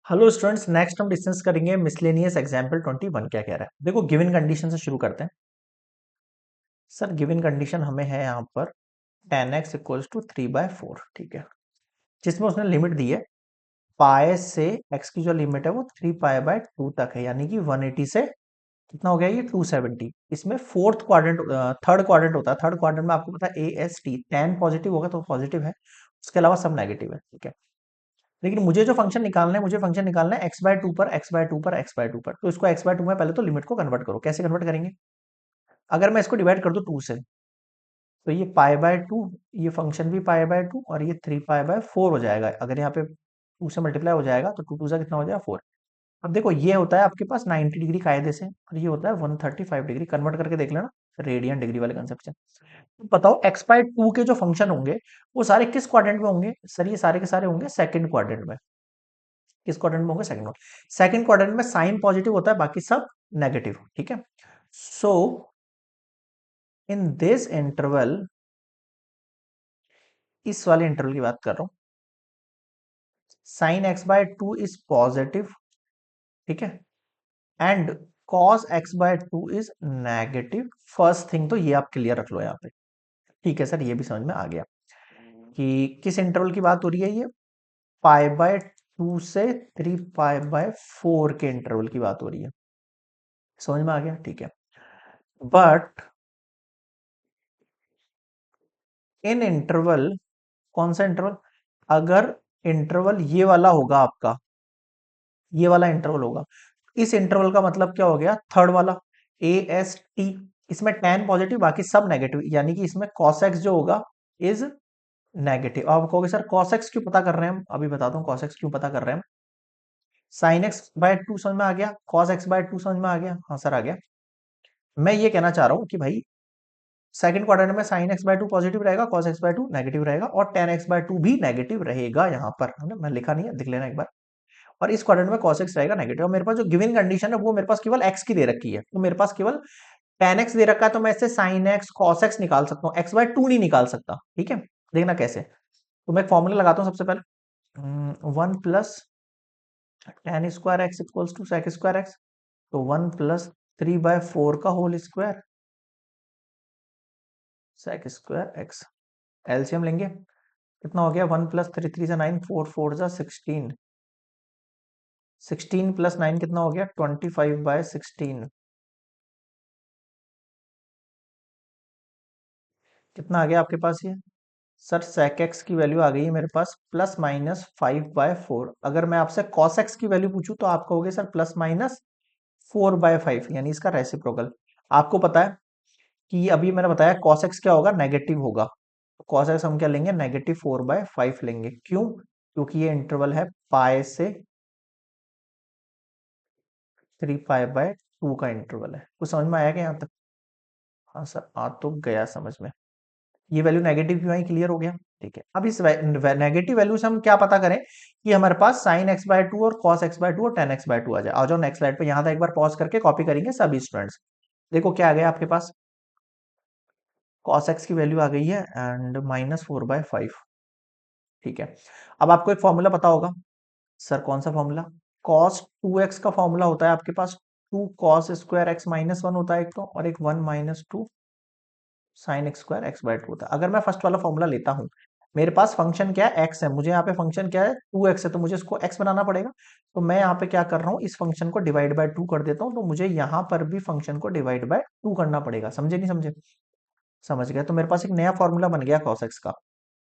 Hello students, next हम discuss करेंगे miscellaneous example 21 क्या कह रहा है। देखो, गिवन कंडीशन से शुरू करते हैं। सर, गिवन कंडीशन हमें है यहाँ पर 10x इक्वल्स टू 3/4, ठीक है, जिसमें उसने लिमिट दी है पाए से x की जो लिमिट है वो 3π/2 तक है, यानी कि 180 से कितना हो गया ये 270। इसमें फोर्थ क्वाड्रेंट थर्ड क्वाड्रेंट होता है। थर्ड क्वाड्रेंट में आपको पता है AST 10 पॉजिटिव होगा तो पॉजिटिव है, उसके अलावा सब नेगेटिव है, ठीक है। लेकिन मुझे जो फंक्शन निकालना है, मुझे फंक्शन निकालना है x/2 पर x/2 पर x/2 पर। तो इसको x/2 में पहले तो लिमिट को कन्वर्ट करो। कैसे कन्वर्ट करेंगे? अगर मैं इसको डिवाइड कर दूं 2 से, तो ये π/2, ये फंक्शन भी π/2 और ये 3π/4 हो जाएगा। अगर यहाँ पे 2 से मल्टीप्लाई हो जाएगा तो 2 2 से कितना हो जाएगा 4। अब देखो, ये होता है आपके पास 90 डिग्री कायदे से और ये होता है 135 डिग्री। कन्वर्ट करके देख लेना रेडियन डिग्री वाले कंसेप्ट से। तो बताओ x/2 के जो फंक्शन होंगे वो सारे किस क्वाड्रेंट में होंगे? सर, ये सारे के सारे होंगे सेकंड क्वाड्रेंट में। किस क्वाड्रेंट में होंगे? Second quadrant. सेकंड क्वाड्रेंट में साइन पॉजिटिव होता है, बाकी सब नेगेटिव, ठीक है। सो इन दिस इंटरवल, इस वाले इंटरवल की बात कर रहा हूं, साइन x/2 इज पॉजिटिव, ठीक है, and cos x/2 is negative. First thing तो ये आप क्लियर रख लो यहाँ पे, ठीक है सर, ये भी समझ में आ गया कि किस इंटरवल की बात हो रही है। ये π/2 से 3π/4 के इंटरवल की बात हो रही है। समझ में आ गया, ठीक है। बट इन इंटरवल, कौन सा इंटरवल? अगर इंटरवल ये वाला होगा आपका, ये वाला इंटरवल होगा, इस इंटरवल का मतलब क्या हो गया? थर्ड वाला AST। इसमें tan पॉजिटिव, बाकी सब नेगेटिव, यानी कि इसमें cos x जो होगा इज नेगेटिव। अब आप कहोगे सर cos x क्यों पता कर रहे हैं हम? अभी बताता हूँ cos x क्यों पता कर रहे हैं हम। sin x/2 समझ में आ गया, cos x/2 समझ में आ गया, हाँ सर आ गया। मैं ये कहना चाह रहा हूँ कि भाई सेकंड क्वाड्रेंट में sin x/2 पॉजिटिव रहेगा, cos x/2 नेगेटिव रहेगा और tan x/2 भी नेगेटिव रहेगा। यहाँ पर है ना, मैं लिखा नहीं है, देख लेना एक बार। और इस क्वाड्रेंट में cos x रहेगा नेगेटिव। और मेरे पास जो गिवन कंडीशन है वो मेरे पास केवल x की दे रखी है, तो मेरे पास केवल tan x दे रखा है, तो मैं इससे sin x cos x निकाल सकता हूँ, x/2 नहीं निकाल सकता, ठीक है। देखना कैसे। तो मैं एक फॉर्मूला लगाता हूँ सबसे पहले, 1 + tan² x equals to sec² x। तो 1 + 3/4 का होल स्क्वायर sec²x। एलसीएम लेंगे, कितना हो गया? 1 + 3 3 से 9, 4 4 जा 16, 16 + 9 कितना हो गया? 25/16। कितना आ गया आपके पास ये? सर sec x की वैल्यू आ गई है मेरे पास +-5/4। अगर मैं आपसे cos x की वैल्यू पूछूं तो आप कहोगे सर +-4/5, यानी इसका रेसिप्रोकल। आपको पता है कि अभी मैंने बताया cos x क्या होगा? नेगेटिव होगा। तो cos x हम क्या लेंगे? -4/5 लेंगे। क्यों? क्योंकि ये इंटरवल है पाई से 3π/2 का इंटरवल है। कुछ समझ में आया क्या यहाँ तक? हाँ सर, आ तो गया समझ में। ये वैल्यू नेगेटिव क्यों आई? क्लियर हो गया, ठीक है। अब इस नेगेटिव वैल्यू से हम क्या पता करें कि हमारे पास sin x/2 और cos x/2 और tan x/2 आ जाए। आ जाओ नेक्स्ट स्लाइड पे। यहाँ था एक बार पॉज करके कॉपी करेंगे सभी स्टूडेंट्स। देखो क्या आ गया आपके पास, cos x की वैल्यू आ गई है एंड -4/5, ठीक है। अब आपको एक फॉर्मूला पता होगा। सर कौन सा फॉर्मूला? cos 2x का फॉर्मूला होता है आपके पास 2 cos² x -1 होता है एक तो, और एक 1 - 2 sin² x/2 होता है। अगर मैं फर्स्ट वाला फॉर्मूला लेता हूं, मेरे पास फंक्शन क्या है? x है। मुझे यहाँ पे फंक्शन क्या है? 2x है, तो मुझे इसको x बनाना पड़ेगा। तो मैं यहाँ पे क्या कर रहा हूँ? इस फंक्शन को डिवाइड बाय 2 कर देता हूँ, तो मुझे यहाँ पर भी फंक्शन को डिवाइड बाय 2 करना पड़ेगा। समझे नहीं समझे? समझ गया। तो मेरे पास एक नया फॉर्मूला बन गया cos x का।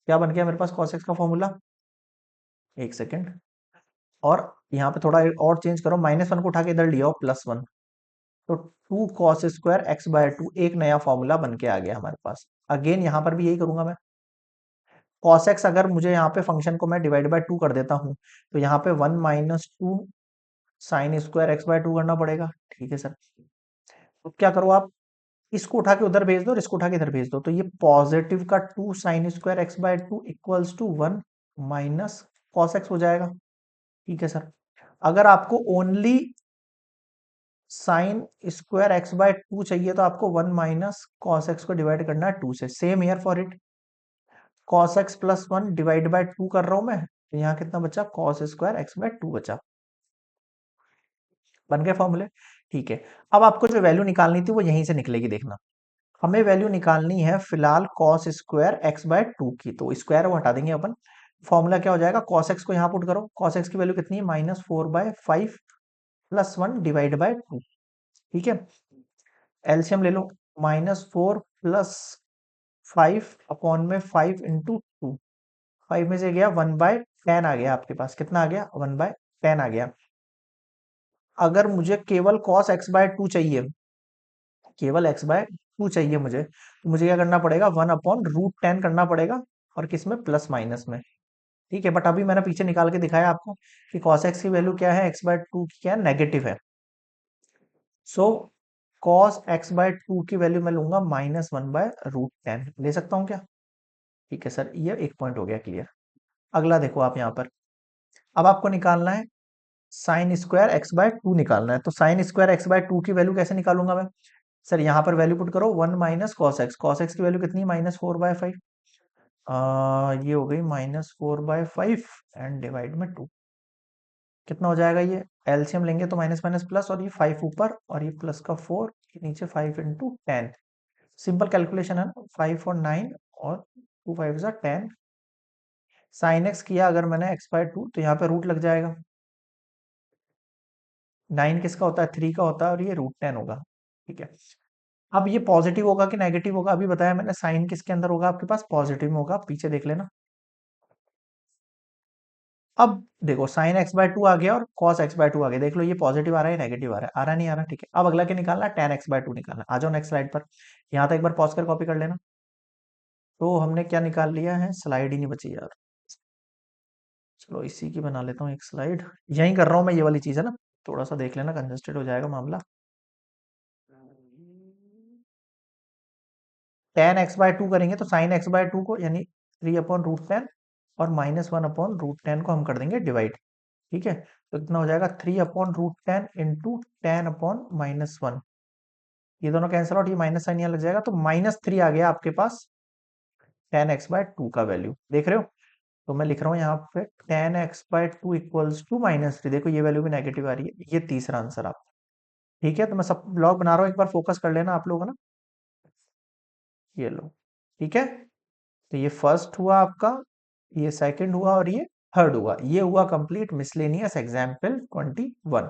क्या बन गया मेरे पास cos x का फॉर्मूला? एक सेकेंड, और यहाँ पे थोड़ा और चेंज करो, -1 को उठा के इधर लिया हो +1। तो 2 cos² x/2 एक नया फॉर्मूला बन के आ गया हमारे पास। अगेन यहाँ पर भी यही करूंगा मैं। cos x, अगर मुझे यहाँ पे फंक्शन को मैं डिवाइड बाय 2 कर देता हूँ, तो यहाँ पे 1 - 2 sin² x/2 करना पड़ेगा, ठीक है सर। तो क्या करो आप, इसको उठा के उधर भेज दो और इसको उठा के इधर भेज दो, तो ये पॉजिटिव का 2 sin² x/2 equals to 1 minus cos x हो जाएगा, ठीक है सर। अगर आपको ओनली sin² x/2 चाहिए तो आपको 1 माइनस cos x को डिवाइड करना है 2 से। Same here for it, cos x +1 divide by 2 कर रहा हूं मैं, तो यहाँ कितना बचा? cos² x/2 बचा। बन गए फॉर्मूले। ठीक है, अब आपको जो वैल्यू निकालनी थी वो यहीं से निकलेगी, देखना। हमें वैल्यू निकालनी है फिलहाल cos square x by to की, तो स्क्वायर वो हटा देंगे अपन। फॉर्मूला क्या हो जाएगा, कॉस एक्स को यहाँ पुट करो, कॉस एक्स की वैल्यू कितनी है, -4/5 प्लस 1 डिवाइड बाय 2। ठीक है, एलसीएम ले लो, -4 प्लस 5 अपॉन में 5 इंटू 2, 5 में से गया 1/10 आ गया आपके पास, कितना आ गया, 1/10 आ गया। अगर मुझे केवल कॉस एक्स बाय टू चाहिए, केवल एक्स बाय टू चाहिए मुझे, तो मुझे क्या करना पड़ेगा, 1/√10 करना पड़ेगा, और किस में, प्लस माइनस में। ठीक है, बट अभी मैंने पीछे निकाल के दिखाया आपको कि cos x की वैल्यू क्या है, एक्स बाय टू की क्या है, नेगेटिव है। सो cos x बाय टू की वैल्यू मैं लूंगा -1/√10, ले सकता हूं क्या। ठीक है सर, ये एक पॉइंट हो गया क्लियर। अगला देखो आप यहाँ पर, अब आपको निकालना है sine square x by to निकालना है, तो sine square x by to की वैल्यू कैसे निकालूंगा मैं। सर यहाँ पर वैल्यू पुट करो, 1 माइनस कॉस एक्स की वैल्यू कितनी, -4/5, ये हो गई -4/5 एंड डिवाइड में 2, कितना हो जाएगा ये, एलसीएम लेंगे तो माइनस माइनस प्लस, और ये 5 ऊपर और ये प्लस का 4, ये नीचे 5 इंटू 10। सिंपल कैलकुलेशन है ना, 5 और 9 और 2 5 जा 10। साइन एक्स किया अगर मैंने x/2, तो यहाँ पे रूट लग जाएगा, 9 किसका होता है, 3 का होता है, और ये √10 होगा। ठीक है, अब ये पॉजिटिव होगा कि नेगेटिव होगा, अभी बताया मैंने, साइन किसके अंदर होगा आपके पास, पॉजिटिव में होगा, पीछे देख लेना। अब देखो साइन एक्स बाय टू आ गया और कॉस एक्स बाय टू आ गया, देख लो ये पॉजिटिव आ रहा है नेगेटिव आ रहा है, आ रहा नहीं आ रहा। ठीक है, अब अगला क्या निकालना है, tan एक्स बाय टू निकालना है। आ जाओ नेक्स्ट स्लाइड पर, यहाँ तक एक बार पॉज कर कॉपी कर लेना। तो हमने क्या निकाल लिया है, स्लाइड ही नहीं बची यार, चलो इसी की बना लेता हूँ एक स्लाइड, यही कर रहा हूँ मैं, ये वाली चीज है ना, थोड़ा सा देख लेना, कंजेस्टेड हो जाएगा मामला। tan एक्स बाय टू करेंगे तो साइन एक्स बाय टू को, यानी 3/√10 और -1/√10 को हम कर देंगे डिवाइड। ठीक है, तो कितना हो जाएगा, 3/√10 इंटू 10/-1, ये दोनों कैंसिल आउट, ये माइनस साइन यहाँ लग जाएगा, तो -3 आ गया आपके पास tan एक्स बाय टू का वैल्यू, देख रहे हो। तो मैं लिख रहा हूँ यहाँ पे tan x by two equals to -3, देखो ये वैल्यू भी नेगेटिव आ रही है, ये तीसरा आंसर आप। ठीक है, तो मैं सब ब्लॉग बना रहा हूँ, एक बार फोकस कर लेना आप लोग, है ना, ये लो। ठीक है, तो ये फर्स्ट हुआ आपका, ये सेकंड हुआ, और ये थर्ड हुआ, ये हुआ कंप्लीट मिसलेनियस एग्जाम्पल 21।